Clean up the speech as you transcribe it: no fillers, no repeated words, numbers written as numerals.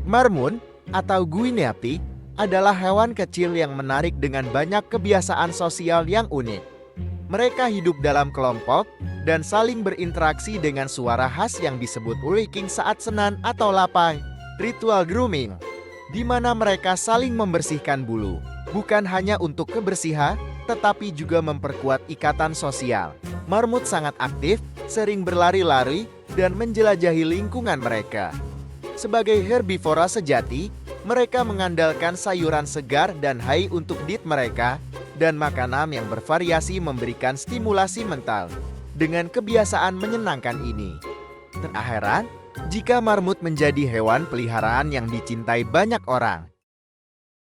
Marmut atau guinea pig adalah hewan kecil yang menarik dengan banyak kebiasaan sosial yang unik. Mereka hidup dalam kelompok dan saling berinteraksi dengan suara khas yang disebut uliking saat senan atau lapai. Ritual grooming, di mana mereka saling membersihkan bulu, bukan hanya untuk kebersihan, tetapi juga memperkuat ikatan sosial. Marmut sangat aktif, sering berlari-lari, dan menjelajahi lingkungan mereka. Sebagai herbivora sejati, mereka mengandalkan sayuran segar dan hai untuk diet mereka, dan makanan yang bervariasi memberikan stimulasi mental. Dengan kebiasaan menyenangkan ini, tak heran jika marmut menjadi hewan peliharaan yang dicintai banyak orang.